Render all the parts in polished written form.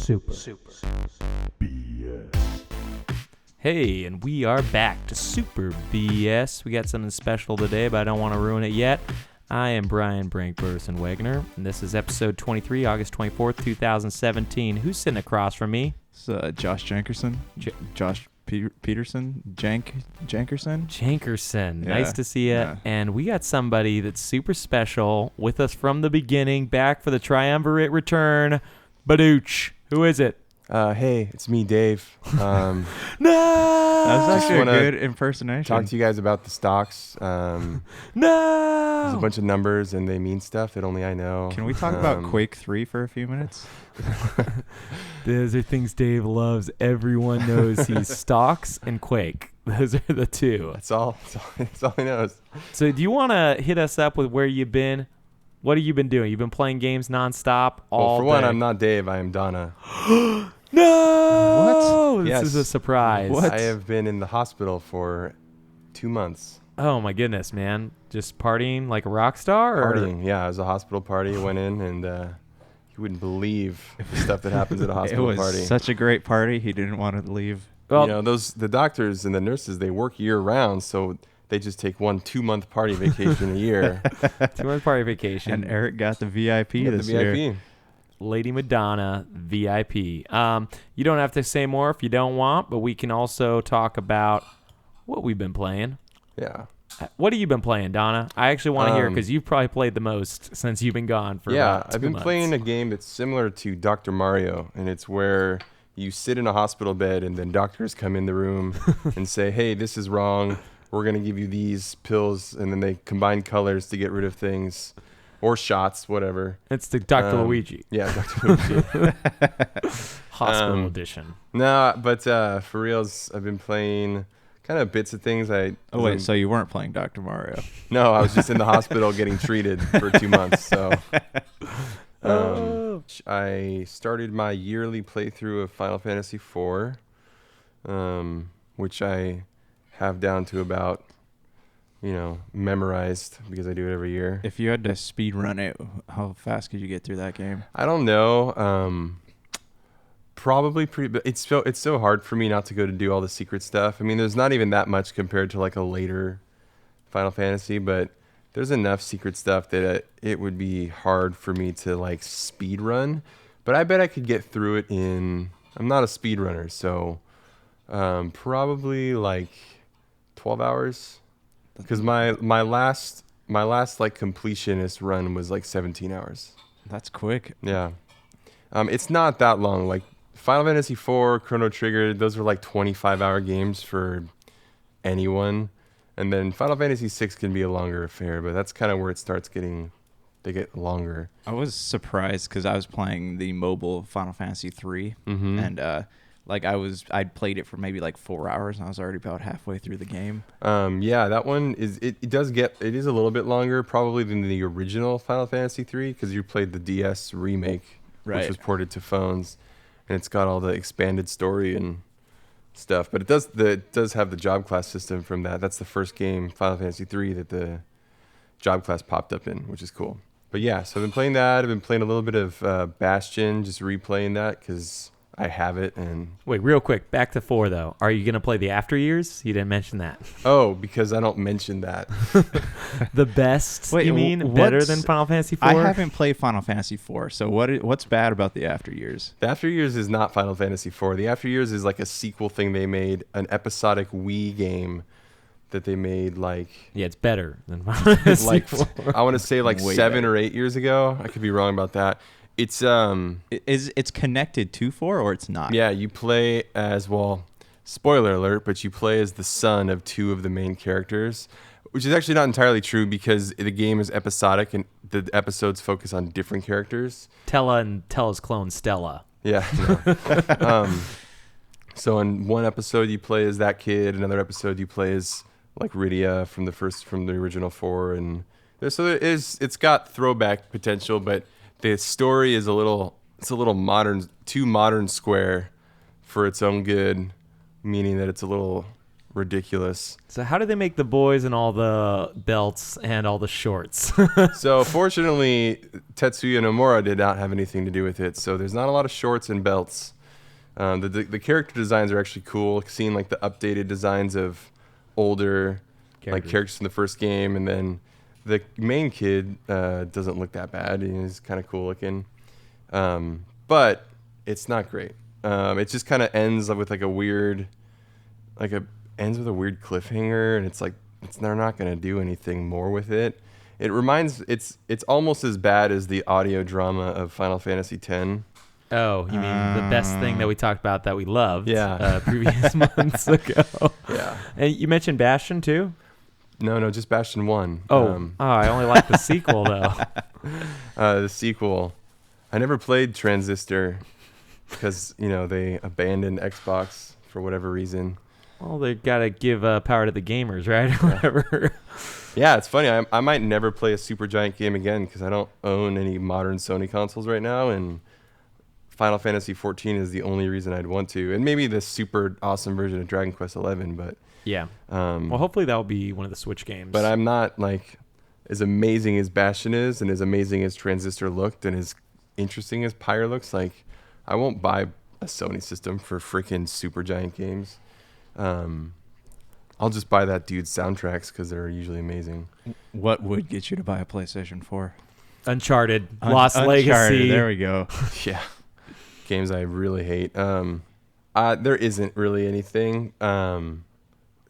Super. BS. Hey, and we are back to Super BS. We got something special today, but I don't want to ruin it yet. I am Brian Brink Burson Wagner, and this is episode 23, August 24th, 2017. Who's sitting across from me? It's Josh Jankerson. Peterson? Jankerson? Jankerson. Yeah. Nice to see you. Yeah. And we got somebody that's super special with us from the beginning, back for the triumvirate return. Badooch. Who is it? Hey, it's me, Dave. No! That's actually a wanna good impersonation. Talk to you guys about the stocks. No! There's a bunch of numbers, and they mean stuff that only I know. Can we talk about Quake 3 for a few minutes? Those are things Dave loves. Everyone knows he stalks and Quake. Those are the two. That's all he knows. So do you want to hit us up with where you've been? What have you been doing? You've been playing games nonstop all Well, for day. one, I'm not Dave. I am Donna. No! What? This Yes. is a surprise. What? I have been in the hospital for 2 months. Oh, my goodness, man. Just partying like a rock star? Or? Partying. Yeah, it was a hospital party. I went in, and you wouldn't believe the stuff that happens at a It hospital was party. such a great party. He didn't want to leave. Well, You know, the doctors and the nurses, they work year-round, so they just take 1 2-month party vacation a year. 2-month party vacation. And Eric got the VIP Get this the year. VIP. Lady Madonna VIP. You don't have to say more if you don't want, but we can also talk about what we've been playing. Yeah. What have you been playing, Donna? I actually want to hear because you've probably played the most since you've been gone for about 2 I've been months. playing a game that's similar to Dr. Mario, and it's where you sit in a hospital bed and then doctors come in the room and say, hey, this is wrong. We're going to give you these pills, and then they combine colors to get rid of things, or shots, whatever. It's the Dr. Luigi Yeah, Dr. Luigi. Hospital Edition. No, but for reals, I've been playing kind of bits of things. So you weren't playing Dr. Mario. No, I was just in the hospital getting treated for 2 months. So I started my yearly playthrough of Final Fantasy IV, which I have down to about, memorized because I do it every year. If you had to speed run it, how fast could you get through that game? I don't know. Probably pretty. But it's so hard for me not to go to do all the secret stuff. I mean, there's not even that much compared to like a later Final Fantasy, but there's enough secret stuff that it would be hard for me to like speed run. But I bet I could get through it in. I'm not a speed runner, so probably like 12 hours. Because my last like completionist run was like 17 hours. That's quick. Yeah. It's not that long. Like Final Fantasy IV, Chrono Trigger, those are like 25-hour games for anyone. And then Final Fantasy VI can be a longer affair, but that's kind of where it starts they get longer. I was surprised because I was playing the mobile Final Fantasy 3, Mm-hmm. and I'd played it for maybe like 4 hours, and I was already about halfway through the game. Yeah, that one is it is a little bit longer probably than the original Final Fantasy 3 because you played the DS remake, Right. which was ported to phones, and it's got all the expanded story and stuff. But it does have the job class system from that. That's the first game, Final Fantasy 3, that the job class popped up in, which is cool. But yeah, so I've been playing that. I've been playing a little bit of Bastion, just replaying that because I have it. And Wait, real quick, back to 4 though. Are you going to play the After Years? You didn't mention that. oh, because I don't mention that. The best, Wait, you mean? Better what's- than Final Fantasy 4? I haven't played Final Fantasy 4, so what's bad about the After Years? The After Years is not Final Fantasy IV. The After Years is like a sequel thing they made, an episodic Wii game that they made like Yeah, it's better than Final Fantasy like 4. I want to say like Way 7 better. or 8 years ago. I could be wrong about that. It's It's connected to 4 or it's not? yeah, you play as, well, spoiler alert, but you play as the son of 2 of the main characters, which is actually not entirely true because the game is episodic and the episodes focus on different characters. Tella and Tella's clone Stella. Yeah. No. So in one episode you play as that kid, another episode you play as like Rydia from the original 4, and it's got throwback potential, but the story is a little modern, too modern square for its own good, meaning that it's a little ridiculous. So how do they make the boys and all the belts and all the shorts? So fortunately, Tetsuya Nomura did not have anything to do with it. So there's not a lot of shorts and belts. The character designs are actually cool. Seeing like the updated designs of older like characters from the first game, and then the main kid doesn't look that bad. He's kind of cool looking, but it's not great. It just kind of ends with like a weird, ends with a weird cliffhanger, and it's like they're not gonna do anything more with it. It's almost as bad as the audio drama of Final Fantasy X. Oh, you mean the best thing that we talked about that we loved previous months ago? Yeah. And you mentioned Bastion too? No, just Bastion 1. I only like the sequel though. The sequel. I never played Transistor because, they abandoned Xbox for whatever reason. Well, they got to give power to the gamers, right? Whatever. Yeah, it's funny. I might never play a Supergiant game again because I don't own any modern Sony consoles right now, and Final Fantasy 14 is the only reason I'd want to. And maybe the super awesome version of Dragon Quest 11, but... Yeah. Well, hopefully that'll be one of the Switch games. But I'm not, as amazing as Bastion is and as amazing as Transistor looked and as interesting as Pyre looks, I won't buy a Sony system for freaking Supergiant games. I'll just buy that dude's soundtracks because they're usually amazing. What would get you to buy a PlayStation 4? Uncharted, Lost Legacy. There we go. Yeah. Games I really hate. There isn't really anything.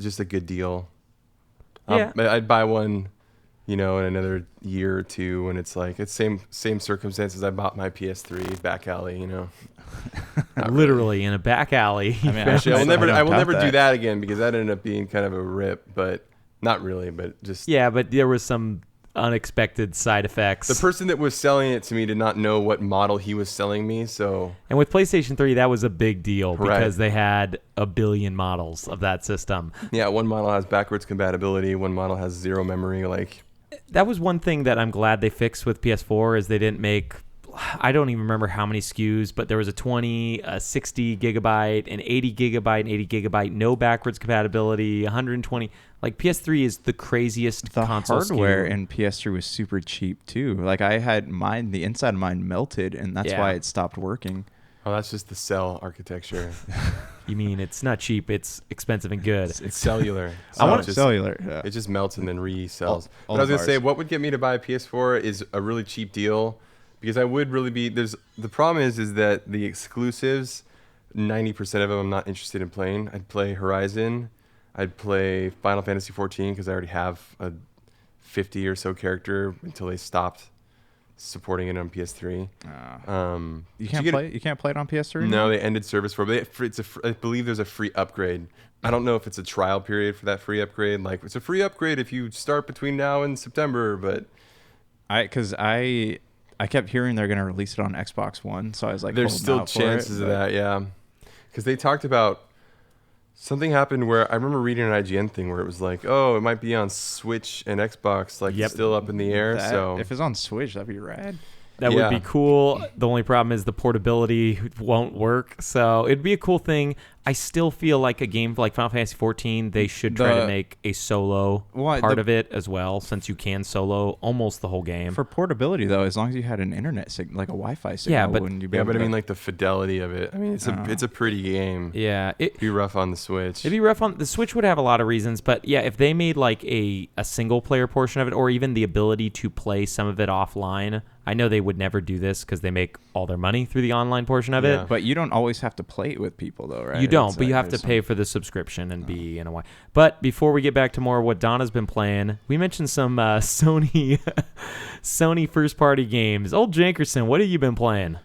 Just a good deal. Yeah. I'd buy one, in another year or two when it's same circumstances I bought my PS3 back alley, Literally in a back alley. I mean, actually, I will never do that again because that ended up being kind of a rip, but not really, but just... Yeah, but there was some unexpected side effects. The person that was selling it to me did not know what model he was selling me, so... And with PlayStation 3, that was a big deal because they had a billion models of that system. Yeah, one model has backwards compatibility, one model has zero memory, That was one thing that I'm glad they fixed with PS4 is they didn't make... I don't even remember how many SKUs, but there was a 20, a 60 gigabyte, an 80 gigabyte, an 80 gigabyte, no backwards compatibility, 120. PS3 is the craziest console hardware SKU. in PS3 was super cheap too. I had mine, the inside of mine melted, and that's why it stopped working. Oh, that's just the cell architecture. You mean it's not cheap, it's expensive and good. It's cellular. I want cellular. Yeah. It just melts and then resells. All But I was going to bars. say, what would get me to buy a PS4 is a really cheap deal. Because I would really be... The problem is that the exclusives, 90% of them I'm not interested in playing. I'd play Horizon. I'd play Final Fantasy 14 because I already have a 50 or so character until they stopped supporting it on PS3. You can't play it on PS3? No, they ended service for it. I believe there's a free upgrade. I don't know if it's a trial period for that free upgrade. It's a free upgrade if you start between now and September, but... I kept hearing they're going to release it on Xbox One, so I was there's still chances of that, yeah. Because they talked about something happened where I remember reading an IGN thing where it was it might be on Switch and Xbox, still up in the air. So if it's on Switch, that'd be rad. That would be cool. The only problem is the portability won't work. So it'd be a cool thing. I still feel like a game like Final Fantasy 14, they should try to make a solo part of it as well, since you can solo almost the whole game. For portability, though, as long as you had an internet signal, like a Wi-Fi signal, wouldn't you be able to... I mean, the fidelity of it. I mean, it's a pretty game. Yeah. It'd be rough on the Switch. It'd be rough on... The Switch would have a lot of reasons, but yeah, if they made a single-player portion of it, or even the ability to play some of it offline... I know they would never do this because they make all their money through the online portion of it. But you don't always have to play it with people, though, right? You don't, but you have to pay for the subscription and be in a way. But before we get back to more of what Donna's been playing, we mentioned some Sony first-party games. Old Jankerson, what have you been playing?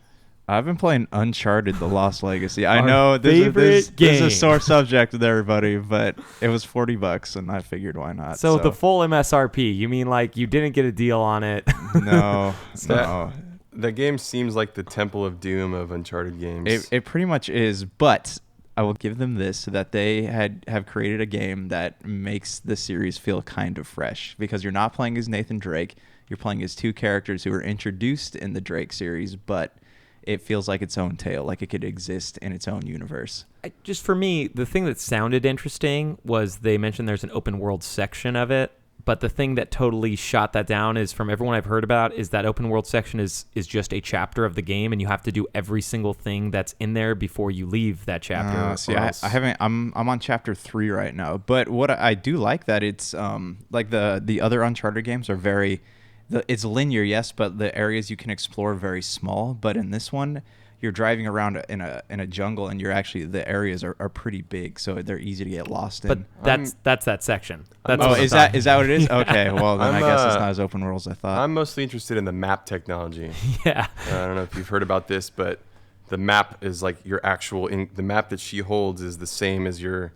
I've been playing Uncharted: The Lost Legacy. I know this is a sore subject with everybody, but it was $40, and I figured why not. So the full MSRP? You mean you didn't get a deal on it? No, no. That game seems like the Temple of Doom of Uncharted games. It pretty much is, but I will give them this, that they have created a game that makes the series feel kind of fresh, because you're not playing as Nathan Drake. You're playing as two characters who were introduced in the Drake series, but it feels like its own tale, like it could exist in its own universe. Just for me, the thing that sounded interesting was they mentioned there's an open world section of it. But the thing that totally shot that down is, from everyone I've heard about, is that open world section is just a chapter of the game, and you have to do every single thing that's in there before you leave that chapter. I haven't. I'm on chapter 3 right now. But what I do like that it's like the other Uncharted games are very, it's linear, yes, but the areas you can explore are very small. But in this one, you're driving around in a jungle, and the areas are pretty big, so they're easy to get lost in. But that's that section. That's is that what it is? Okay, well then I guess it's not as open world as I thought. I'm mostly interested in the map technology. Yeah. I don't know if you've heard about this, but the map is like your actual. The map that she holds is the same as your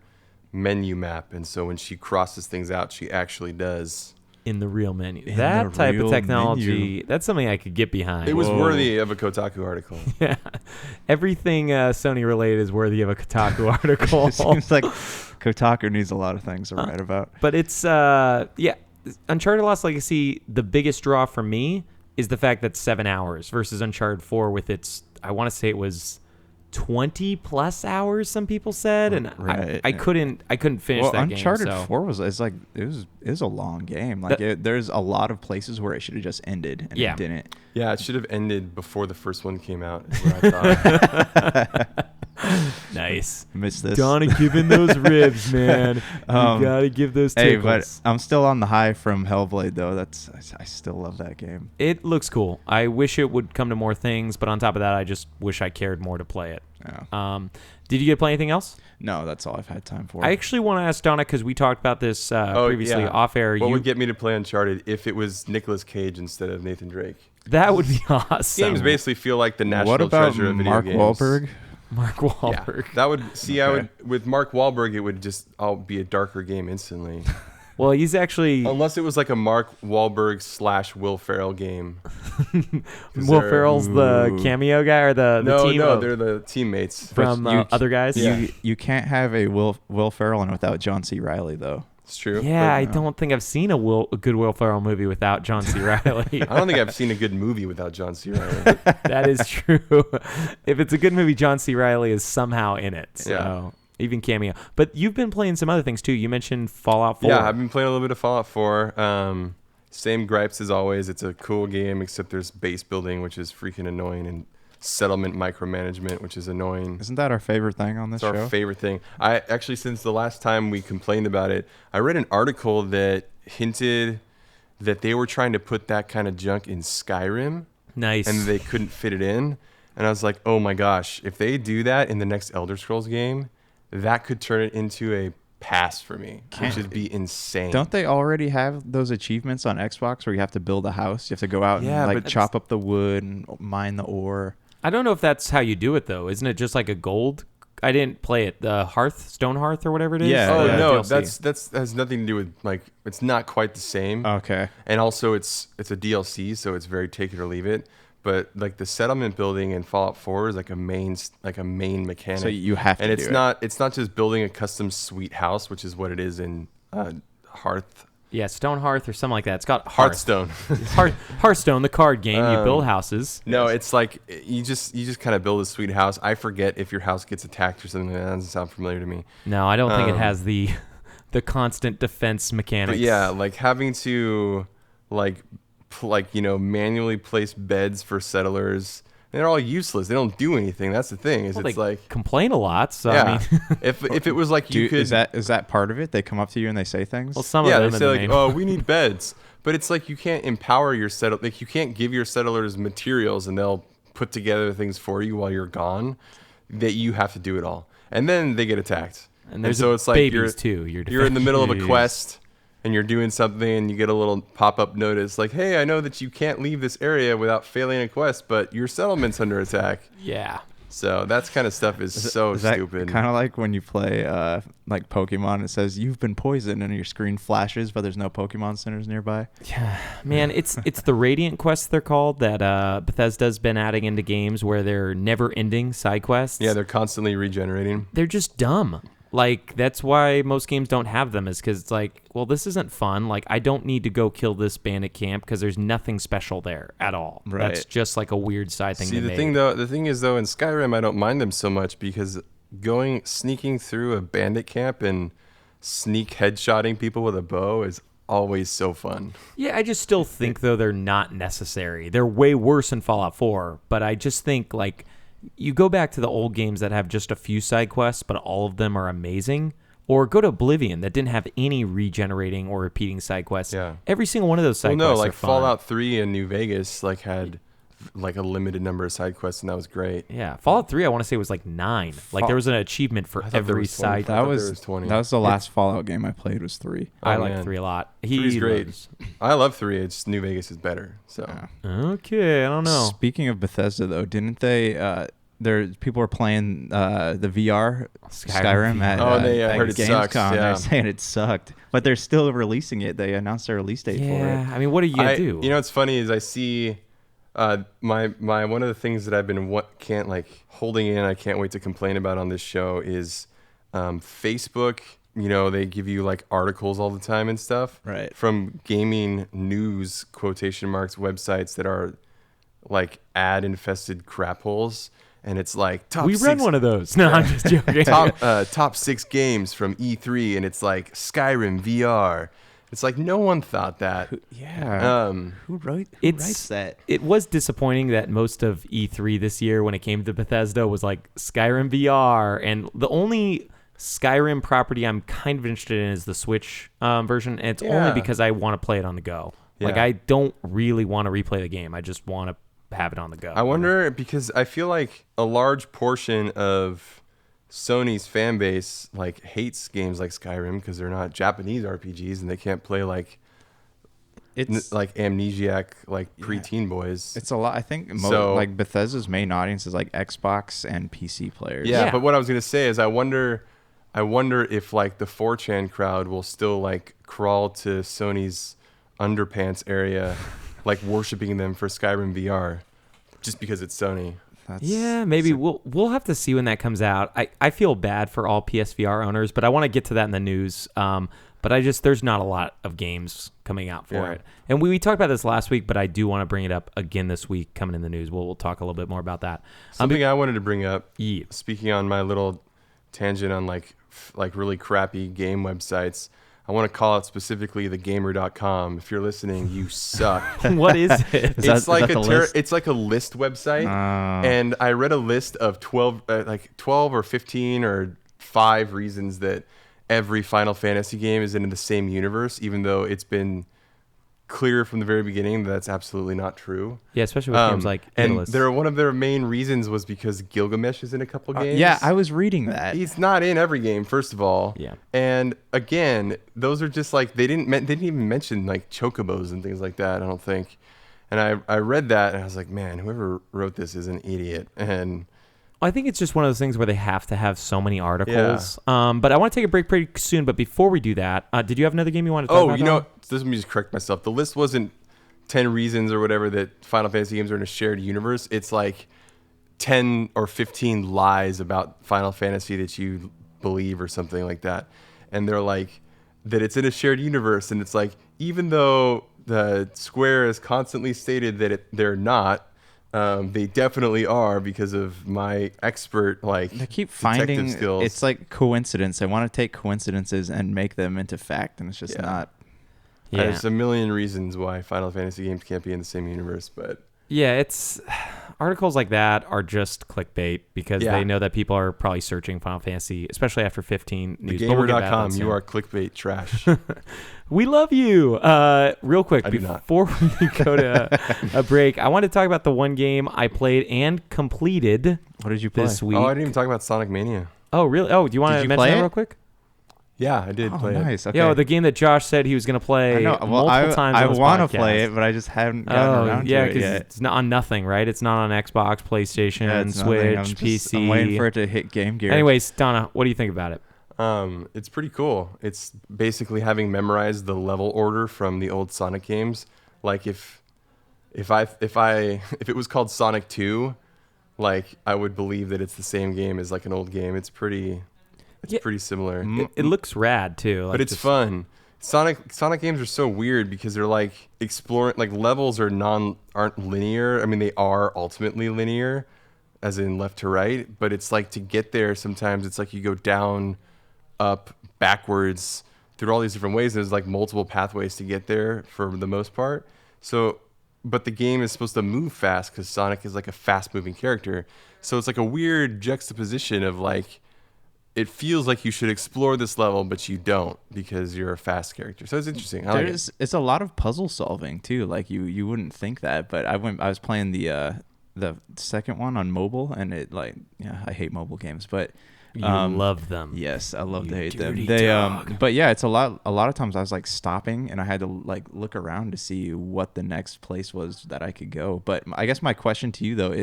menu map, and so when she crosses things out, she actually does. In the real menu. That type of technology, that's something I could get behind. It was worthy of a Kotaku article. Yeah. Everything Sony related is worthy of a Kotaku article. It seems like Kotaku needs a lot of things to write about. But it's, Uncharted Lost Legacy, the biggest draw for me is the fact that 7 hours versus Uncharted 4 with its, I want to say it was 20 plus hours, some people said, and right. I couldn't finish that game. Uncharted 4 was it was a long game. Like there's a lot of places where it should have just ended, and it didn't. Yeah, it should have ended before the first one came out. Is what I thought. Nice. Missed this. Donna giving those ribs, man. You gotta give those tickles. Hey, but I'm still on the high from Hellblade, though. I still love that game. It looks cool. I wish it would come to more things, but on top of that, I just wish I cared more to play it. Yeah. Did you get to play anything else? No, that's all I've had time for. I actually want to ask Donna, because we talked about this previously off air. What would get me to play Uncharted if it was Nicolas Cage instead of Nathan Drake? That would be awesome. Games basically feel like the national treasure of video games. Mark Wahlberg? Mark Wahlberg. Yeah, that would I would with Mark Wahlberg. It would just be a darker game instantly. Well, he's actually unless it was like a Mark Wahlberg / Will Ferrell game. Will Ferrell's the cameo guy or the team? No, they're the teammates from other guys. Yeah. You can't have a Will Ferrell one without John C. Reilly though. It's true. Yeah, I don't think I've seen a good Will Ferrell movie without John C. Reilly. I don't think I've seen a good movie without John C. Reilly. That is true. If it's a good movie, John C. Reilly is somehow in it. So. Yeah. Even cameo. But you've been playing some other things too. You mentioned Fallout 4. Yeah, I've been playing a little bit of Fallout 4. Same gripes as always. It's a cool game, except there's base building, which is freaking annoying, and settlement micromanagement, which is annoying. Isn't that our favorite thing on this show? It's our favorite thing. I actually, since the last time we complained about it, I read an article that hinted that they were trying to put that kind of junk in Skyrim. Nice. And they couldn't fit it in. And I was like, oh my gosh, if they do that in the next Elder Scrolls game, that could turn it into a pass for me, which would be insane. Don't they already have those achievements on Xbox where you have to build a house? You have to go out and chop up the wood and mine the ore. I don't know if that's how you do it, though. Isn't it just like a gold? I didn't play it. The Stone Hearth or whatever it is? Yeah. Oh, no, DLC. that has nothing to do with, like, it's not quite the same. Okay. And also it's a DLC, so it's very take it or leave it. But like the settlement building in Fallout 4 is like a main mechanic. So you have to. And it's not just building a custom sweet house, which is what it is in Hearth. Yeah, Stone Hearth or something like that. It's got Hearthstone. Hearthstone, the card game. You build houses. No, it's like you just kind of build a sweet house. I forget if your house gets attacked or something. That doesn't sound familiar to me. No, I don't think it has the constant defense mechanics. But yeah, like having to manually place beds for settlers. They're all useless. They don't do anything. That's the thing. They complain a lot. So yeah. I mean, if it was like is that part of it? They come up to you and they say things. Well, some of them. They say like, "Oh, we need beds," but it's like you can't empower your settlers. Like you can't give your settlers materials and they'll put together things for you while you're gone. That you have to do it all, and then they get attacked. And so it's like babies too. You're in the middle of a quest. And you're doing something and you get a little pop-up notice like, hey, I know that you can't leave this area without failing a quest, but your settlement's under attack. Yeah. So that kind of stuff is so stupid. Kind of like when you play like Pokemon, it says you've been poisoned and your screen flashes, but there's no Pokemon centers nearby. Yeah, man, it's the Radiant quests they're called that Bethesda's been adding into games where they're never-ending side quests. Yeah, they're constantly regenerating. They're just dumb. Like, that's why most games don't have them, is because it's like, well, this isn't fun. Like, I don't need to go kill this bandit camp because there's nothing special there at all. Right. That's just like a weird side thing. See, they the made. thing is though, in Skyrim, I don't mind them so much because sneaking through a bandit camp and sneak headshotting people with a bow is always so fun. Yeah, I just still think, though, they're not necessary. They're way worse in Fallout 4, but I just think, like, you go back to the old games that have just a few side quests, but all of them are amazing. Or go to Oblivion that didn't have any regenerating or repeating side quests. Yeah. Every single one of those side quests like are fun. Fallout 3 and New Vegas had like a limited number of side quests, and that was great. Yeah, Fallout 3, I want to say, was like 9. Like, there was an achievement for thought there every was 20. side. I thought there was 20. That was the last Fallout game I played was 3. I Oh, like man. 3 a lot. 3's great. loves- I love 3. It's New Vegas is better. So Yeah. Okay, I don't know. Speaking of Bethesda, though, didn't they? People were playing the VR Skyrim at, Oh, they at heard it Gamescom. sucks, yeah. They're saying it sucked, but they're still releasing it. They announced a release date for Yeah, it. I mean, what are you gonna do? You know what's funny is I see my one of the things that I've been holding in. I can't wait to complain about on this show is Facebook. You know, they give you like articles all the time and stuff, Right. From gaming news quotation marks websites that are like ad infested crap holes, and it's like top. We run one of those. No, I'm just joking. top 6 games from E3, and it's like Skyrim VR. It's like no one thought that. Yeah. Who writes that? It was disappointing that most of E3 this year, when it came to Bethesda, was like Skyrim VR, and the only Skyrim property I'm kind of interested in is the Switch version, and it's only because I want to play it on the go. Like, Yeah. I don't really want to replay the game. I just want to have it on the go. I wonder, because I feel like a large portion of Sony's fan base like hates games like Skyrim because they're not Japanese RPGs and they can't play like like amnesiac like preteen boys. It's a lot. I think So- like Bethesda's main audience is like Xbox and PC players. Yeah, but what I was gonna say is I wonder if like the 4chan crowd will still like crawl to Sony's underpants area, like worshiping them for Skyrim VR, just because it's Sony. Yeah, maybe we'll have to see when that comes out. I feel bad for all PSVR owners, but I want to get to that in the news. But there's not a lot of games coming out for it. And we talked about this last week, but I do want to bring it up again this week coming in the news. We'll talk a little bit more about that. Something I wanted to bring up, Yeah. speaking on my little tangent on like really crappy game websites, I want to call out specifically thegamer.com. If you're listening, you suck. What is it? It's like the list? it's like a list website, and I read a list of 12 or 15 or 5 reasons that every Final Fantasy game is in the same universe, even though it's been clear from the very beginning that that's absolutely not true. Yeah, especially with games like and Daedalus. one of their main reasons was because Gilgamesh is in a couple games. Yeah, I was reading that. He's not in every game, first of all. Yeah. And again, those are just like they didn't even mention like chocobos and things like that, I don't think. And I read that and I was like, man, whoever wrote this is an idiot. And I think it's just one of those things where they have to have so many articles. But I want to take a break pretty soon. But before we do that, did you have another game you wanted to talk about? you know, Donna? let me just correct myself. The list wasn't 10 reasons or whatever that Final Fantasy games are in a shared universe. It's like 10 or 15 lies about Final Fantasy that you believe or something like that. And they're like that it's in a shared universe. And it's like, even though the Square has constantly stated that they're not, they definitely are because of my expert They keep finding skills. it's like coincidence. They want to take coincidences and make them into fact, and it's just not. Yeah. There's a million reasons why Final Fantasy games can't be in the same universe, but Yeah, it's articles like that are just clickbait because they know that people are probably searching Final Fantasy, especially after 15 news. But we'll get back to that Gamer.com, soon. you are clickbait trash. We love you. Real quick, I do not. before we go to a break, I want to talk about the one game I played and completed What did you play? this week. Oh, I didn't even talk about Sonic Mania. Oh, really? Oh, do you want Did to you mention play that it? real quick? Yeah, I did Oh, play it. nice. Okay. Yo, the game that Josh said he was going to play I know. Well, multiple times I on this want to podcast. play it, but I just haven't gotten Oh, around yeah, to it because yet. it's not on nothing, right? It's not on Xbox, PlayStation, Yeah, it's Switch, nothing. PC. I'm waiting for it to hit Game Gear. Anyways, Donna, what do you think about it? It's pretty cool. It's basically having memorized the level order from the old Sonic games. Like if it was called Sonic 2, like I would believe that it's the same game as like an old game. It's pretty It's pretty similar. It looks rad too. Like But it's fun. Sonic games are so weird because they're like exploring, like levels aren't linear. I mean, they are ultimately linear, as in left to right. But it's like to get there, sometimes it's like you go down, up, backwards through all these different ways. There's like multiple pathways to get there for the most part. So, but the game is supposed to move fast because Sonic is like a fast-moving character. So it's like a weird juxtaposition of like, it feels like you should explore this level, but you don't because you're a fast character. So it's interesting. I like it. It's a lot of puzzle solving too. Like you wouldn't think that, but I was playing the second one on mobile, and I hate mobile games, but you love them. Yes, I love to hate them. dirty dog. But yeah, it's a lot of times I was like stopping, and I had to like look around to see what the next place was that I could go. But I guess my question to you though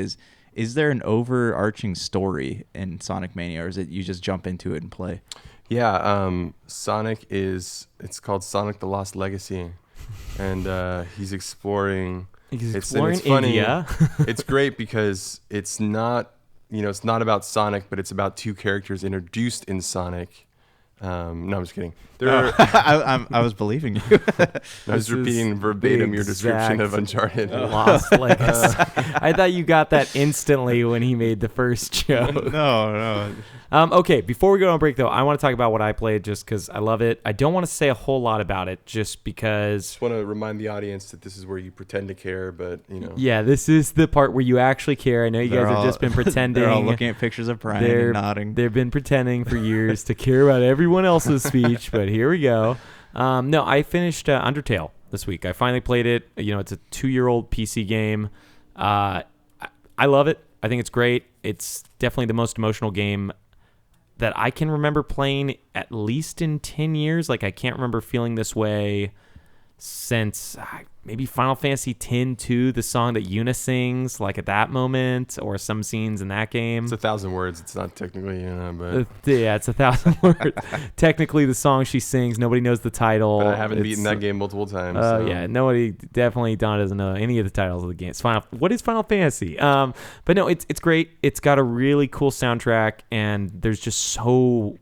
is there an overarching story in Sonic Mania, or is it you just jump into it and play? Yeah, it's called Sonic the Lost Legacy, and he's exploring. It's funny. India. It's great because it's not about Sonic, but it's about two characters introduced in Sonic. No, I'm just kidding. I was believing you. I was repeating verbatim your description of Uncharted. Lost Legacy. I thought you got that instantly when he made the first joke. No. Okay, before we go on break, though, I want to talk about what I played just because I love it. I don't want to say a whole lot about it just because... Just want to remind the audience that this is where you pretend to care, but, Yeah, this is the part where you actually care. I know you guys have just been pretending. They're all looking at pictures of Brian and nodding. They've been pretending for years to care about everyone else's speech, but here we go. No, I finished Undertale this week. I finally played it. It's a 2-year-old PC game. I love it. I think it's great. It's definitely the most emotional game that I can remember playing at least in 10 years. Like, I can't remember feeling this way since maybe Final Fantasy X-2, the song that Yuna sings, like at that moment, or some scenes in that game. It's 1,000 words. It's not technically Yuna, but... Yeah, it's 1,000 words. Technically, the song she sings, nobody knows the title. But I haven't beaten that game multiple times. Yeah, Donna doesn't know any of the titles of the game. What is Final Fantasy? But no, it's great. It's got a really cool soundtrack, and there's just so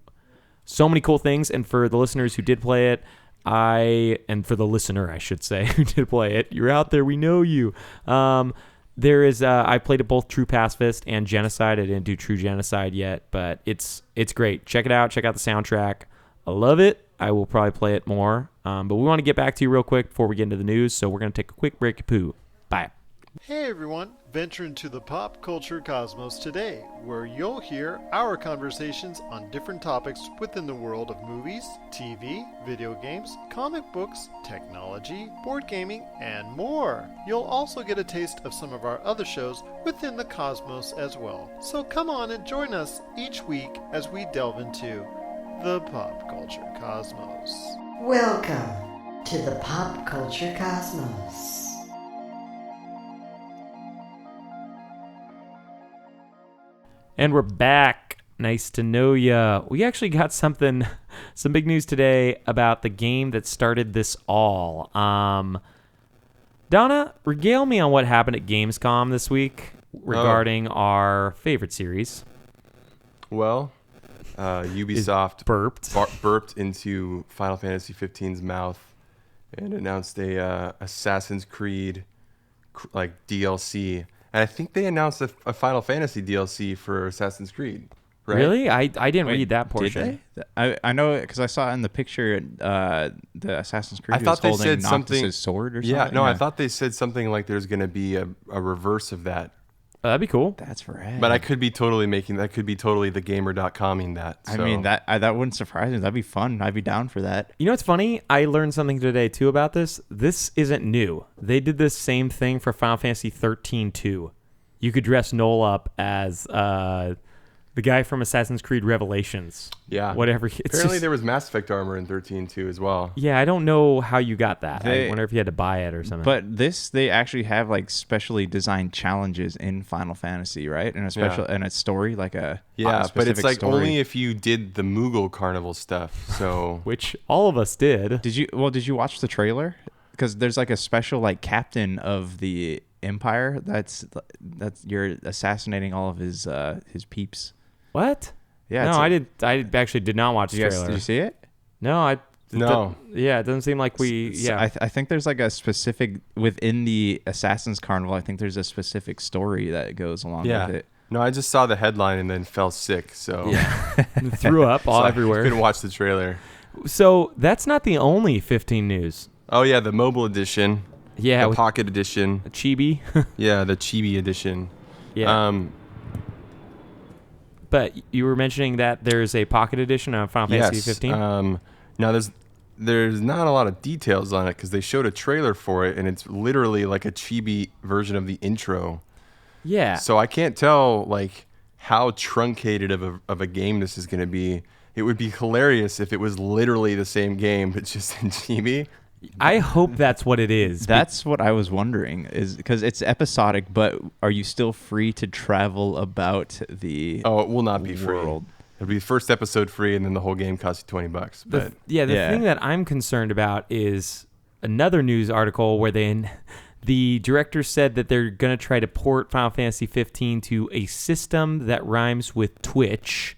many cool things. And for the listeners who did play it, and for the listener, I should say, who did play it, you're out there, we know you. There is, I played it both True Pacifist and Genocide. I didn't do True Genocide yet, but it's great. Check it out. Check out the soundtrack. I love it. I will probably play it more. But we want to get back to you real quick before we get into the news, so we're going to take a quick break. Poo. Bye. Hey everyone, venture into the pop culture cosmos today, where you'll hear our conversations on different topics within the world of movies, TV, video games, comic books, technology, board gaming, and more. You'll also get a taste of some of our other shows within the cosmos as well. So come on and join us each week as we delve into the pop culture cosmos. Welcome to the pop culture cosmos. And we're back. Nice to know ya. We actually got some big news today about the game that started this all. Donna, regale me on what happened at Gamescom this week regarding our favorite series. Well, Ubisoft burped into Final Fantasy 15's mouth and announced a Assassin's Creed DLC. And I think they announced a Final Fantasy DLC for Assassin's Creed. Right? Really? I didn't read that portion. Did they? I know because I saw it in the picture the Assassin's Creed I thought they said Noctis' sword or something. Yeah, no, I thought they said something like there's going to be a reverse of that. That'd be cool. That's rad. But I could be totally the gamer.coming that. So. I mean, that wouldn't surprise me. That'd be fun. I'd be down for that. You know what's funny? I learned something today, too, about this. This isn't new. They did this same thing for Final Fantasy 13, too. You could dress Noel up as the guy from Assassin's Creed Revelations. Yeah. Whatever. Apparently there was Mass Effect armor in 13, too, as well. Yeah, I don't know how you got that. I wonder if you had to buy it or something. But they actually have like specially designed challenges in Final Fantasy, right? And and a story, like a but it's like story. only if you did the Moogle Carnival stuff. So which all of us did. Did you watch the trailer? Because there's like a special like captain of the Empire that's you're assassinating all of his peeps. What? Yeah. No, it's I did. I actually did not watch the Did trailer. you see it? No, No. Yeah, it doesn't seem like we. So Yeah. I think there's like a specific within the Assassin's Carnival. I think there's a specific story that goes along Yeah. with it. No, I just saw the headline and then fell sick. So Threw up all so I everywhere. couldn't watch the trailer. So that's not the only 15 news. Oh yeah, the mobile edition. Yeah, The with pocket edition. Chibi. Yeah, the chibi edition. Yeah. But you were mentioning that there's a pocket edition of Final Fantasy 15. Now there's not a lot of details on it because they showed a trailer for it and it's literally like a chibi version of the intro. Yeah. So I can't tell like how truncated of a game this is going to be. It would be hilarious if it was literally the same game but just in chibi. I hope that's what it is. That's what I was wondering, is because it's episodic, but are you still free to travel about the Oh, it will not be free. world? It'll be the first episode free and then the whole game costs you $20. But The thing that I'm concerned about is another news article where the director said that they're going to try to port Final Fantasy 15 to a system that rhymes with Twitch.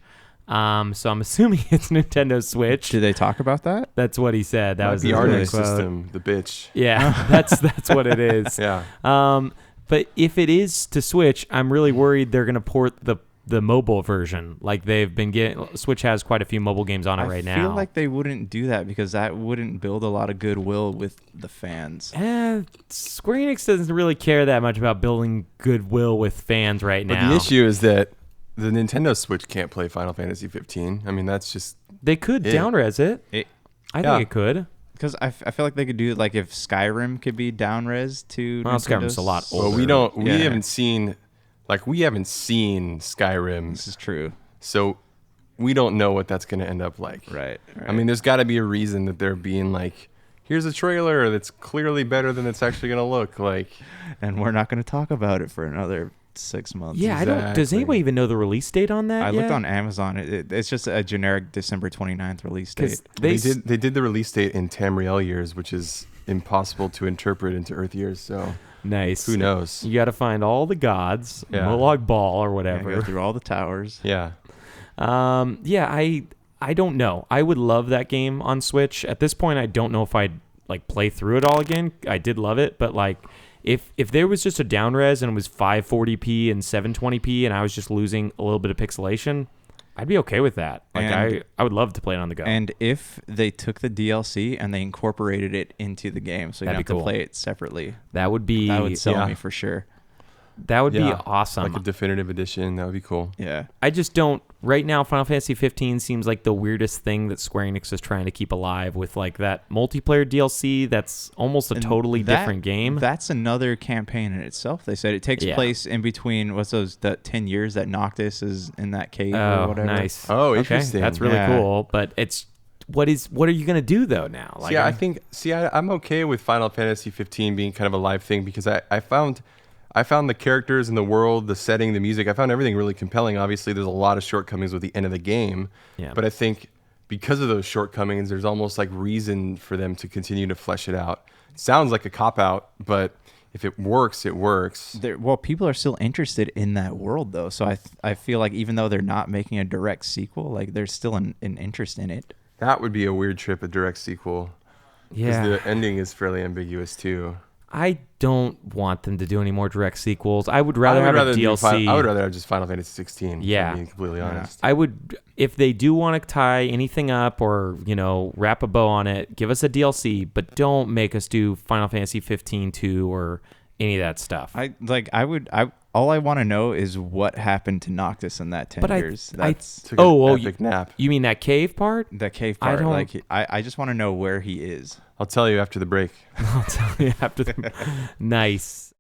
So I'm assuming it's Nintendo Switch. Did they talk about that? That's what he said. That was the his Arno direct quote. system, the bitch. Yeah, that's what it is. Yeah. But if it is to Switch, I'm really worried they're going to port the mobile version. Like they've been getting. Switch has quite a few mobile games on it right now. I feel like they wouldn't do that because that wouldn't build a lot of goodwill with the fans. Square Enix doesn't really care that much about building goodwill with fans right But now. the issue is that the Nintendo Switch can't play Final Fantasy 15. I mean, that's just They could down-res it. I think it could. Because I feel like they could do it like if Skyrim could be down-res to Well, Nintendo's. Skyrim's a lot older. well, we Yeah. haven't seen Skyrim, This is true. so we don't know what that's going to end up like. Right. I mean, there's got to be a reason that they're being like, here's a trailer that's clearly better than it's actually going to look like. and we're not going to talk about it for another 6 months. Yeah, I don't. Does Exactly. anybody even know the release date on that? I yet? looked on Amazon. It's just a generic December 29th release 'Cause date. They did the release date in Tamriel years, which is impossible to interpret into Earth years. So Nice. who knows? You got to find all the gods, Yeah. Molag Bal or Yeah, whatever. go through all the towers. Yeah. I don't know. I would love that game on Switch. At this point, I don't know if I'd like play through it all again. I did love it, but like if there was just a down res and it was 540p and 720p and I was just losing a little bit of pixelation, I'd be okay with that. Like And- I would love to play it on the go. And if they took the DLC and they incorporated it into the game, so you don't That'd have be cool. to play it separately, that would be that would sell yeah. me for sure. That would be Yeah, awesome. Like a definitive edition. That would be cool. Yeah. I just don't. Right now, Final Fantasy 15 seems like the weirdest thing that Square Enix is trying to keep alive with, like that multiplayer DLC. That's almost a And totally that- different game. That's another campaign in itself. They said it takes Yeah. place in between that 10 years that Noctis is in that cave or Oh, whatever. nice. Oh, Okay, interesting. that's really Yeah. cool. But what are you gonna do though now? Like, I'm okay with Final Fantasy 15 being kind of a live thing because I found the characters in the world, the setting, the music. I found everything really compelling. Obviously, there's a lot of shortcomings with the end of the game. Yeah. But I think because of those shortcomings, there's almost like reason for them to continue to flesh it out. It sounds like a cop-out, but if it works, it works. People are still interested in that world, though. So I feel like even though they're not making a direct sequel, like there's still an interest in it. That would be a weird trip, a direct sequel. Because yeah. the ending is fairly ambiguous, too. I don't want them to do any more direct sequels. I would rather have a DLC. I would rather have just Final Fantasy 16. Yeah. To be completely honest. I would, if they do want to tie anything up or, wrap a bow on it, give us a DLC, but don't make us do Final Fantasy 15 2 or any of that stuff. All I want to know is what happened to Noctis in that 10 years. Took an epic you, nap. You mean that cave part? The cave I part. don't- I just want to know where he is. I'll tell you after the break. I'll tell you after. Nice.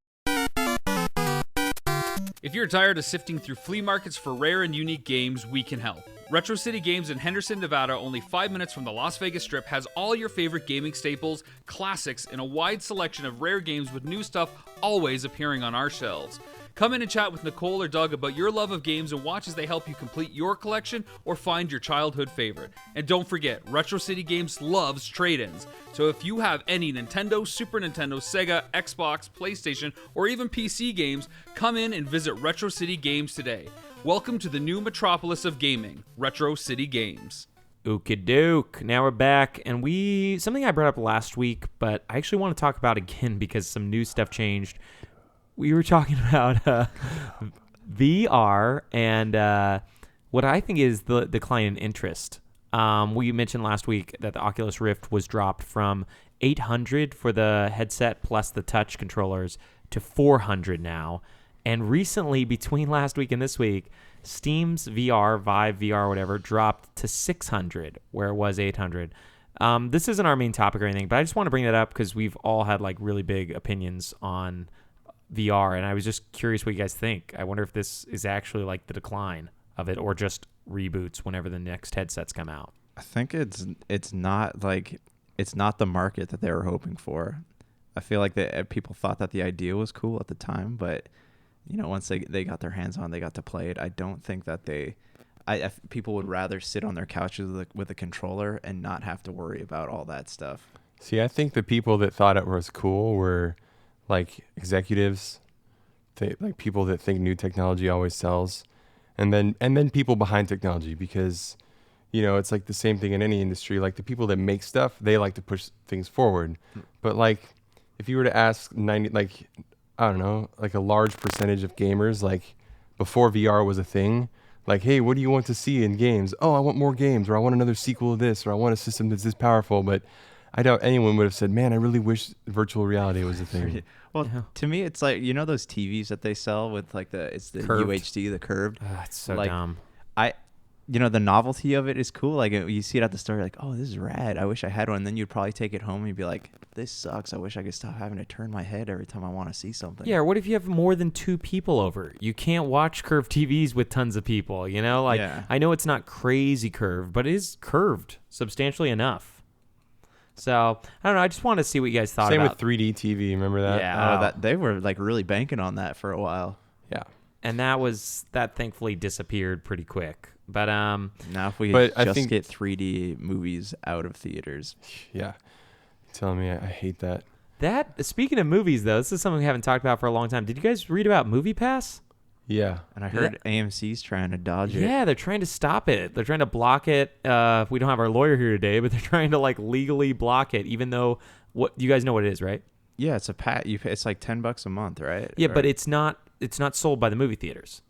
If you're tired of sifting through flea markets for rare and unique games, we can help. Retro City Games in Henderson, Nevada, only 5 minutes from the Las Vegas Strip, has all your favorite gaming staples, classics, and a wide selection of rare games with new stuff always appearing on our shelves. Come in and chat with Nicole or Doug about your love of games and watch as they help you complete your collection or find your childhood favorite. And don't forget, Retro City Games loves trade-ins. So if you have any Nintendo, Super Nintendo, Sega, Xbox, PlayStation, or even PC games, come in and visit Retro City Games today. Welcome to the new metropolis of gaming, Retro City Games. Okie doke. Now we're back, and something I brought up last week, but I actually want to talk about again because some new stuff changed. We were talking about VR and what I think is the decline in interest. We mentioned last week that the Oculus Rift was dropped from $800 for the headset plus the touch controllers to $400 now. And recently, between last week and this week, Steam's VR, Vive VR, whatever, dropped to $600, where it was $800. This isn't our main topic or anything, but I just want to bring that up because we've all had like really big opinions on VR, and I was just curious what you guys think. I wonder if this is actually like the decline of it or just reboots whenever the next headsets come out. I think it's not the market that they were hoping for. I feel like people thought that the idea was cool at the time, but once they got their hands on, they got to play it. I don't think that people would rather sit on their couches with a controller and not have to worry about all that stuff. See, I think the people that thought it was cool were like executives, like people that think new technology always sells, and then people behind technology, because it's like the same thing in any industry. Like the people that make stuff, they like to push things forward. But like if you were to ask 90, like I don't know, like a large percentage of gamers, like before VR was a thing, like, hey, what do you want to see in games? Oh, I want more games, or I want another sequel of this, or I want a system that's this powerful. But I doubt anyone would have said, man, I really wish virtual reality was a thing. Well, to me, it's like, those TVs that they sell with like it's the Curved. UHD, the curved. It's so like, dumb. The novelty of it is cool. Like you see it at the store, you're like, oh, this is rad. I wish I had one. And then you'd probably take it home and you'd be like, this sucks. I wish I could stop having to turn my head every time I want to see something. Yeah, or what if you have more than 2 people over? You can't watch curved TVs with tons of people, Yeah. I know it's not crazy curved, but it is curved substantially enough. So, I don't know, I just want to see what you guys thought Same about. with 3D TV, remember that? Yeah. That they were like really banking on that for a while. Yeah. And that thankfully disappeared pretty quick. But Now if we But I just think- get 3D movies out of theaters. Yeah. You're telling me I hate that. Speaking of movies though, this is something we haven't talked about for a long time. Did you guys read about MoviePass? Yeah. And I heard AMC's trying to dodge it. Yeah, they're trying to stop it. They're trying to block it. We don't have our lawyer here today, but they're trying to like legally block it, even though you guys know what it is, right? Yeah, it's it's like $10 a month, right? Yeah, but it's not sold by the movie theaters.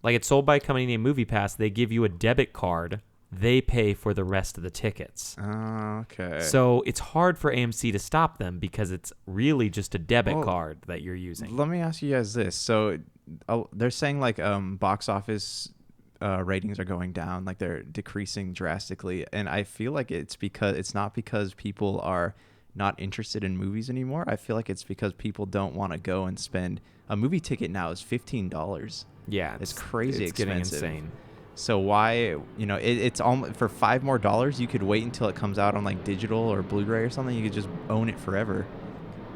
Like it's sold by a company named MoviePass. They give you a debit card. They pay for the rest of the tickets. Oh, okay. So it's hard for AMC to stop them because it's really just a debit card that you're using. Let me ask you guys this. So they're saying like box office ratings are going down, like they're decreasing drastically. And I feel like it's not because people are not interested in movies anymore. I feel like it's because people don't want to go and spend a movie ticket now is $15. Yeah, It's crazy it's expensive. getting insane. So why, it's almost for $5 more, you could wait until it comes out on like digital or Blu-ray or something. You could just own it forever.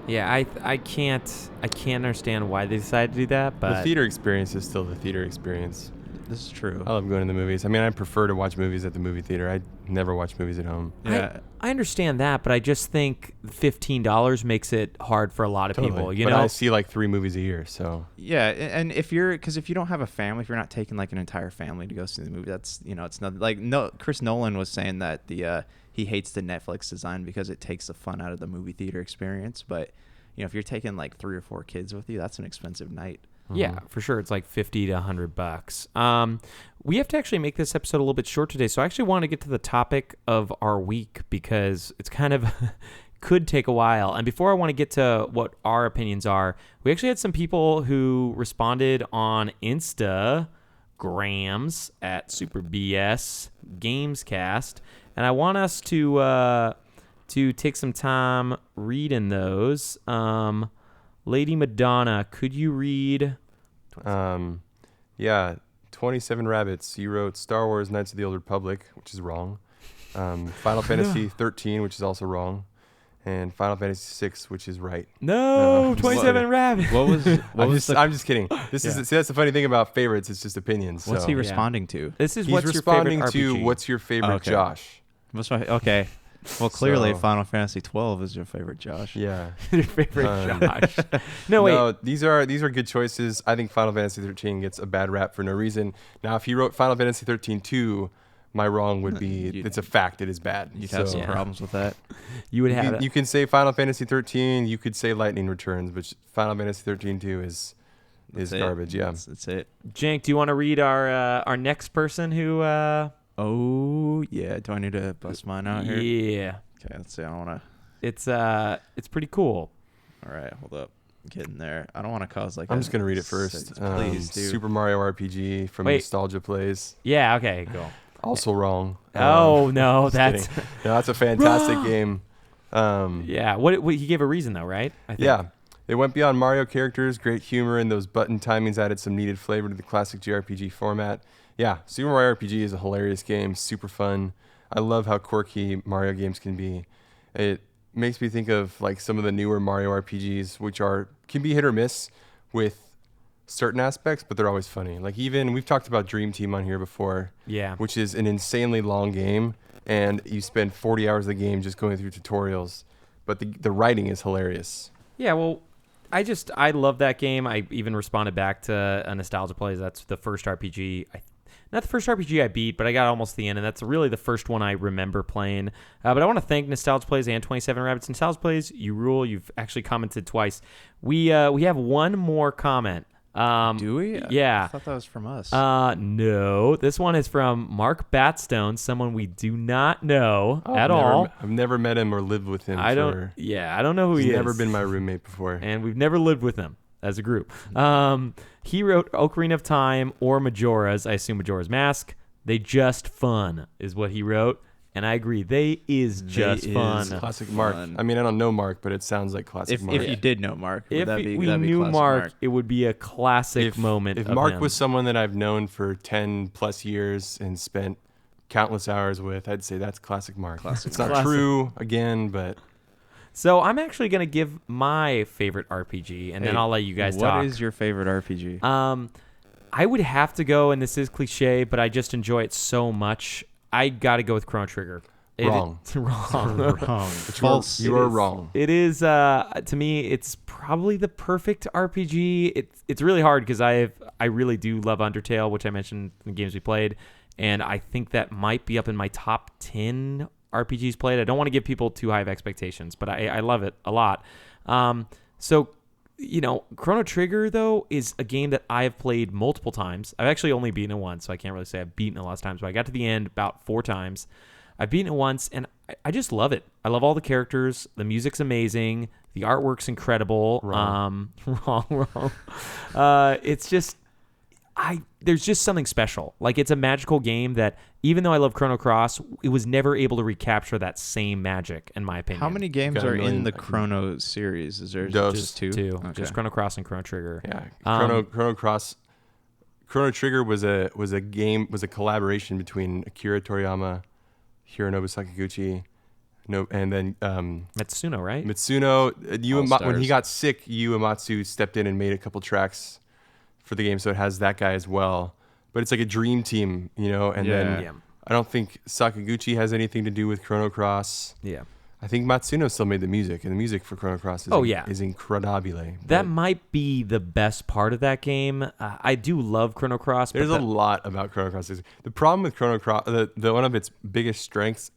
Yeah, I can't understand why they decided to do that, but The theater experience is still the theater experience. This is true. I love going to the movies. I mean, I prefer to watch movies at the movie theater. I never watch movies at home. Yeah. I understand that, but I just think $15 makes it hard for a lot of people. But I see like 3 movies a year, so. Yeah, and if you don't have a family, if you're not taking like an entire family to go see the movie, that's it's not like Chris Nolan was saying that he hates the Netflix design because it takes the fun out of the movie theater experience. But if you're taking like 3 or 4 kids with you, that's an expensive night. Yeah, for sure. It's like $50 to $100. We have to actually make this episode a little bit short today, so I actually want to get to the topic of our week because it's kind of could take a while. And before I want to get to what our opinions are, we actually had some people who responded on Instagrams at SuperBS Gamescast, and I want us to take some time reading those. Lady Madonna, could you read? Yeah, 27 Rabbits. You wrote Star Wars Knights of the Old Republic, which is wrong. Final Fantasy 13, which is also wrong. And Final Fantasy 6, which is right. No, 27 Rabbits. What was I'm just kidding. This is that's the funny thing about favorites. It's just opinions. what's so. he responding to? This is He's what's responding your favorite to RPG? what's your favorite Okay. Josh. Okay. Well, clearly So- Final Fantasy 12 is your favorite, Josh. Yeah. Your favorite Josh. No, wait. these are good choices. I think Final Fantasy 13 gets a bad rap for no reason. Now, if he wrote Final Fantasy 13 2, my wrong would be it's a fact. It is bad. You'd have some Yeah. problems with that. You would have You can say Final Fantasy 13. You could say Lightning Returns, but Final Fantasy 13 2 is That's it. garbage. Yeah. That's it. Jank, do you want to read our next person who? Oh, yeah. Do I need to bust mine out here? Yeah, Okay, let's see. I don't want it's pretty cool. to. All right, hold up. Getting there. I don't want to cause like. I'm just gonna read it first. Please, dude. Super Mario RPG from Wait. Nostalgia Plays. Yeah. Okay. Go. Also wrong. Oh no, just that's kidding. No, that's a fantastic game. yeah. What he gave a reason though, right? I think. Yeah. It went beyond Mario characters, great humor, and those button timings added some needed flavor to the classic JRPG format. Yeah, Super Mario RPG is a hilarious game, super fun. I love how quirky Mario games can be. It makes me think of like some of the newer Mario RPGs, which can be hit or miss with certain aspects, but they're always funny. Like even we've talked about Dream Team on here before, Yeah. which is an insanely long game, and you spend 40 hours of the game just going through tutorials, but the writing is hilarious. Yeah. Well, I love that game. I even responded back to a Nostalgia Plays. That's the first RPG. Not the first RPG I beat, but I got almost to the end, and that's really the first one I remember playing. But I want to thank Nostalgia Plays and 27 Rabbits. Nostalgia Plays, you rule. You've actually commented twice. We have one more comment. Do we? Yeah. I thought that was from us. No. This one is from Mark Batstone, someone we do not know at all. I've never met him or lived with him. I don't know who He's he is. never been my roommate before. And we've never lived with him as a group. He wrote Ocarina of Time or Majora's. I assume Majora's Mask. They just fun is what he wrote. And I agree. They is just fun. Classic Mark. I mean, I don't know Mark, but it sounds like classic if Mark. you did know Mark, If that'd be we that'd be knew classic Mark, it would be a classic moment. If of Mark him. was someone that I've known for 10 plus years and spent countless hours with, I'd say that's classic Mark. It's not Classic. true again, but So I'm actually going to give my favorite RPG, and then Hey, I'll let you guys talk. What is your favorite RPG? I would have to go, and this is cliche, but I just enjoy it so much. I got to go with Chrono Trigger. Wrong. Wrong. Wrong. False. You are wrong. It is to me. It's probably the perfect RPG. It's really hard because I really do love Undertale, which I mentioned in the games we played, and I think that might be up in my top 10 RPGs played. I don't want to give people too high of expectations, but I love it a lot. So Chrono Trigger though is a game that I have played multiple times. I've actually only beaten it once, so I can't really say I've beaten it lots of times. But I got to the end about 4 times. I've beaten it once, and I just love it. I love all the characters. The music's amazing. The artwork's incredible. Wrong. Wrong. It's just, there's just something special. Like, it's a magical game that, even though I love Chrono Cross, it was never able to recapture that same magic, in my opinion. How many games Got a are million- in the Chrono series? Is there Dos. just two? Two. Okay. Just Chrono Cross and Chrono Trigger. Yeah. Um, Chrono Trigger was a collaboration between Akira Toriyama, Hironobu Sakaguchi, and then Matsuno, right? Mitsuno. When All-Stars. he got sick, Yu Uematsu stepped in and made a couple tracks for the game, so it has that guy as well. But it's like a dream team, and then Yeah. I don't think Sakaguchi has anything to do with Chrono Cross. Yeah. I think Matsuno still made the music, and the music for Chrono Cross is incredibile. That might be the best part of that game. I do love Chrono Cross. There's but a lot about Chrono Cross. The problem with Chrono Cross, the one of its biggest strengths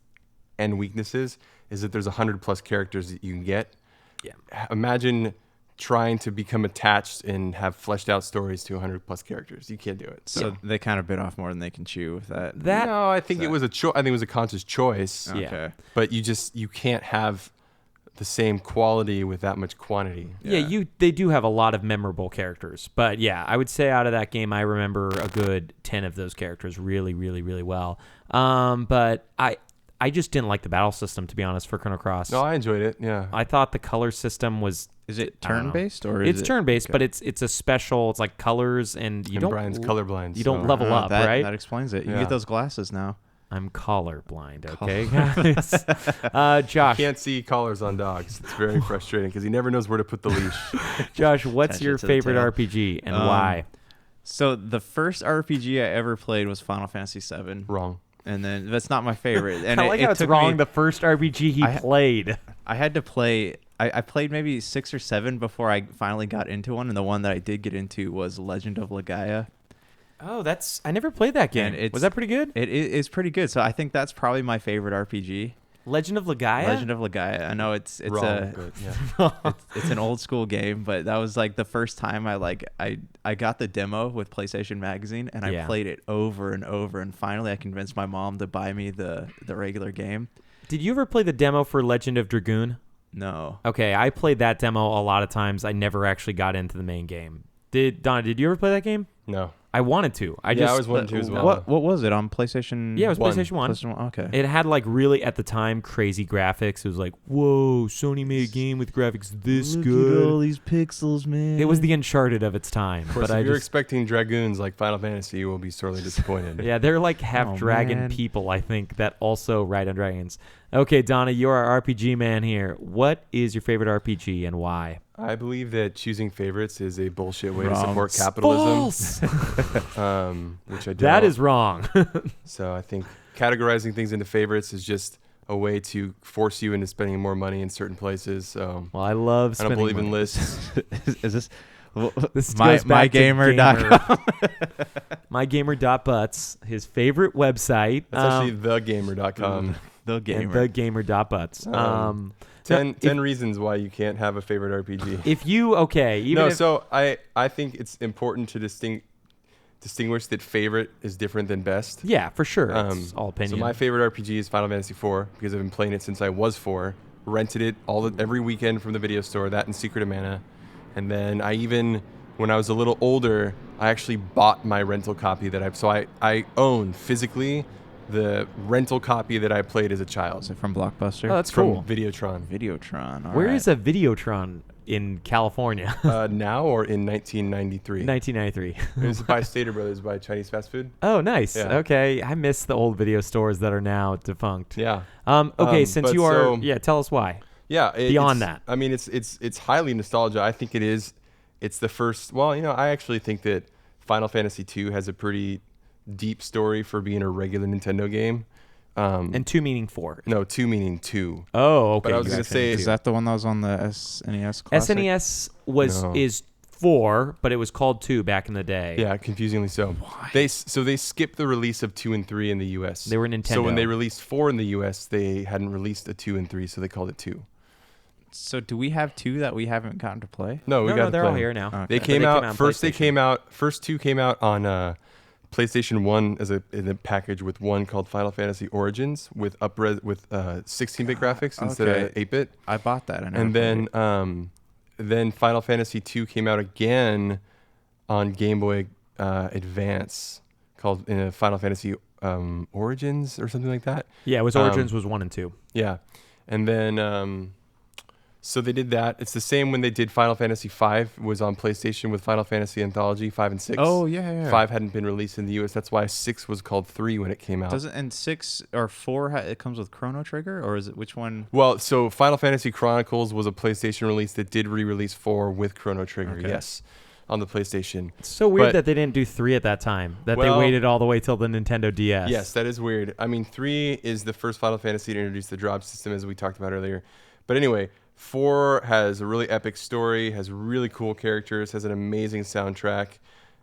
and weaknesses is that there's 100+ characters that you can get. Yeah. Imagine trying to become attached and have fleshed out stories to 100+ characters. You can't do it. So they kind of bit off more than they can chew with that. No, I think it was a I think it was a conscious choice. Yeah. Okay. But you can't have the same quality with that much quantity. Yeah, they do have a lot of memorable characters. But yeah, I would say out of that game, I remember a good 10 of those characters really, really, really well. But I just didn't like the battle system, to be honest, for Chrono Cross. No, I enjoyed it. Yeah. I thought the color system was... Is it I don't know. turn-based or is It's it turn-based, okay. but it's a special... It's like colors, and you And don't... Brian's colorblind. You don't so- level up, that, right? That explains it. You Yeah. get those glasses now. I'm colorblind, okay, guys? Josh, Can't see collars on dogs. It's very frustrating because he never knows where to put the leash. Josh, what's Attach your it to the favorite tail. RPG and Um, why? So the first RPG I ever played was Final Fantasy VII. Wrong. and then that's not my favorite. And I like how it's took wrong. me- The first RPG he played. I had to play. I played maybe 6 or 7 before I finally got into one, and the one that I did get into was Legend of Legaia. Oh, I never played that game. And Was that pretty good? It is pretty good. So I think that's probably my favorite RPG. Legend of Legaia? Legend of Legaia. I know it's Wrong, but yeah. it's an old school game, but that was like the first time I got the demo with PlayStation Magazine, and I played it over and over, and finally I convinced my mom to buy me the regular game. Did you ever play the demo for Legend of Dragoon? No. Okay, I played that demo a lot of times. I never actually got into the main game. Donna, did you ever play that game? No. I wanted to. I was wanting to as well. What was it on PlayStation? Yeah, it was One. PlayStation 1. PlayStation 1? Okay. It had like really at the time crazy graphics. It was like, whoa, Sony made a game with graphics this good. Look at all these pixels, man. It was the Uncharted of its time. Of course, but if I you're just, expecting dragoons like Final Fantasy, you will be sorely disappointed. yeah, they're like half Oh, dragon man. people, I think, that also ride on dragons. Okay, Donna, you're our RPG man here. What is your favorite RPG and why? I believe that choosing favorites is a bullshit way to Wrong. support capitalism. False. Which I don't. That is wrong. So I think categorizing things into favorites is just a way to force you into spending more money in certain places. So Well, I love I spending don't believe in money. lists. is this This goes back to mygamer.com? mygamer.butts, his favorite website. That's actually thegamer.com. The and gamer. thegamer.butts. 10 if- reasons why you can't have a favorite RPG. If you even if, So I think it's important to distinguish that favorite is different than best. yeah, for sure, it's all opinion. So my favorite RPG is Final Fantasy IV because I've been playing it since I was 4. Rented it every weekend from the video store, that and Secret of Mana. And then when I was a little older, I actually bought my rental copy I own physically the rental copy that I played as a child. Is it from Blockbuster? Oh, that's from cool. Videotron. Videotron. Where is a Videotron in California? Now or in 1993? 1993. It was by Stater Brothers, by Chinese fast food. Oh, nice. Yeah. Okay, I miss the old video stores that are now defunct. Yeah. Okay, since but you are, so- tell us why. Yeah. Beyond that. I mean, it's highly nostalgia. I think it is. It's the first. Well, I actually think that Final Fantasy II has a pretty deep story for being a regular Nintendo game. And 2 meaning 4. No, 2 meaning 2. Oh, okay. But I was you gonna actually say- mean Is 2. that the one that was on the SNES Classic? SNES No. is 4, but it was called 2 back in the day. Yeah, confusingly so. Why? They skipped the release of 2 and 3 in the US. They were Nintendo. So when they released 4 in the US, they hadn't released a 2 and 3, so they called it 2. So do we have 2 that we haven't gotten to play? No, we No, got no, to they're play all them. here now. Okay. They But came they out came out on first. They PlayStation. came out. First 2 came out on PlayStation 1 in a package with one called Final Fantasy Origins with 16-bit graphics instead of okay. 8-bit. I bought that. I never And played then it. then Final Fantasy 2 came out again on Game Boy Advance called Final Fantasy Origins or something like that. Yeah, it was Origins was 1 and 2. Yeah. And then so they did that. It's the same when they did Final Fantasy 5 was on PlayStation with Final Fantasy Anthology 5 and 6. Oh, yeah. 5 hadn't been released in the US. That's why 6 was called 3 when it came out. Doesn't and 6 or 4 it comes with Chrono Trigger, or is it which one? Well, so Final Fantasy Chronicles was a PlayStation release that did re-release 4 with Chrono Trigger, Okay. yes, on the PlayStation. It's so weird But- that they didn't do 3 at that time. That Well- they waited all the way till the Nintendo DS. Yes, that is weird. I mean, 3 is the first Final Fantasy to introduce the drop system, as we talked about earlier. But anyway, 4 has a really epic story, has really cool characters, has an amazing soundtrack.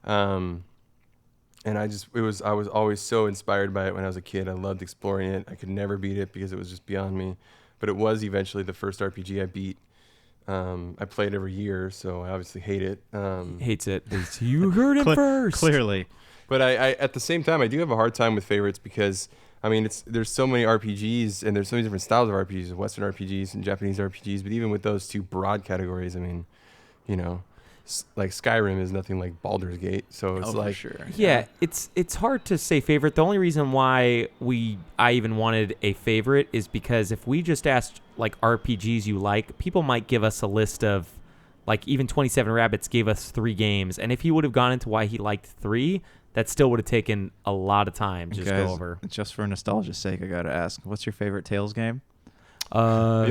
And I was always so inspired by it when I was a kid. I loved exploring it. I could never beat it because it was just beyond me. But it was eventually the first RPG I beat. I play it every year, so I obviously hate it. Hates it. You heard it first. Clearly. But I at the same time, I do have a hard time with favorites because, I mean, there's so many RPGs and there's so many different styles of RPGs, Western RPGs and Japanese RPGs. But even with those two broad categories, I mean, like Skyrim is nothing like Baldur's Gate. So it's like, sure. Yeah, it's hard to say favorite. The only reason why I even wanted a favorite is because if we just asked like RPGs you like, people might give us a list of like even 27 Rabbits gave us 3 games, and if he would have gone into why he liked 3, that still would have taken a lot of time to just Guys, go over. Just for nostalgia's sake, I gotta ask, what's your favorite Tales game? the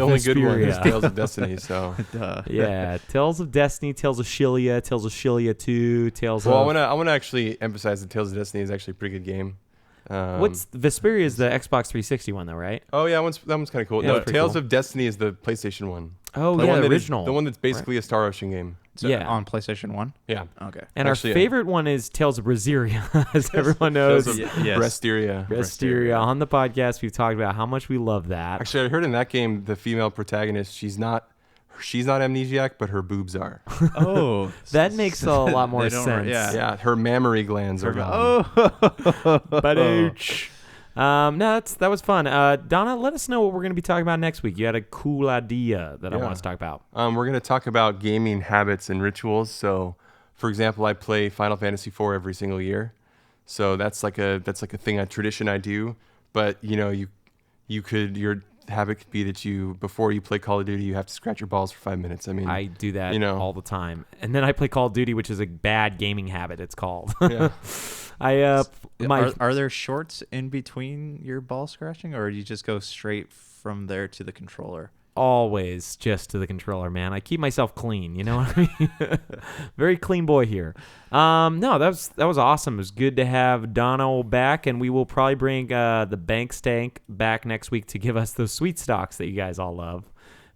only good one is Vesperia. Tales of Destiny. So, Duh. Yeah, Tales of Destiny, Tales of Shillia, Tales of Shillia 2, Tales well, of... I want to actually emphasize that Tales of Destiny is actually a pretty good game. What's Vesperia is the Xbox 360 one though, right? Oh yeah, that one's kind of cool. Yeah, No, that's pretty Tales cool. of Destiny is the PlayStation one. Oh The yeah, one the that is- original. the one that's basically a Star Ocean game. So Yeah. on PlayStation 1? Yeah. Okay. And Actually, our favorite one is Tales of Brazilia, as everyone knows. Tales of Yes. Bresteria. Brazilia. On the podcast, we've talked about how much we love that. Actually, I heard in that game the female protagonist, she's not amnesiac, but her boobs are. Oh. That makes a lot more They don't- sense. Yeah. Yeah, her mammary glands are gone. Oh. No, that was fun. Donna, let us know what we're going to be talking about next week. You had a cool idea that I Yeah. want us to talk about. We're going to talk about gaming habits and rituals. So, for example, I play Final Fantasy IV every single year. So that's like a thing, a tradition I do. But your habit could be that before you play Call of Duty, you have to scratch your balls for 5 minutes. I mean, I do that you know. all the time. And then I play Call of Duty, which is a bad gaming habit, it's called. Yeah. Are there shorts in between your ball scratching, or do you just go straight from there to the controller? Always just to the controller, man. I keep myself clean, you know what I mean? Very clean boy here. No, that was awesome. It was good to have Donna back, and we will probably bring the Bank Stank back next week to give us those sweet stocks that you guys all love.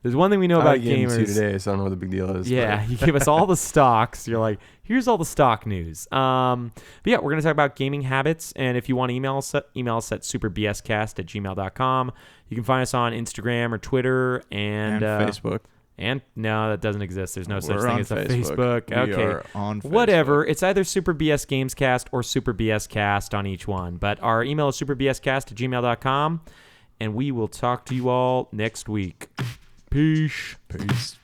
There's one thing we know about I gave him two gamers. today, so I don't know what the big deal is. Yeah, you give us all the stocks. You're like, here's all the stock news. But yeah, we're going to talk about gaming habits. And if you want to email us at superbscast@gmail.com. You can find us on Instagram or Twitter and Facebook. And no, that doesn't exist. There's no such We're thing on as a Facebook. Facebook. We Okay. are on Facebook. Whatever. It's either Super BS Gamescast or Super BS Cast on each one. But our email is superbscast@gmail.com. And we will talk to you all next week. Peace. Peace.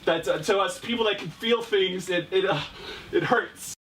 That's to us people that can feel things. It hurts.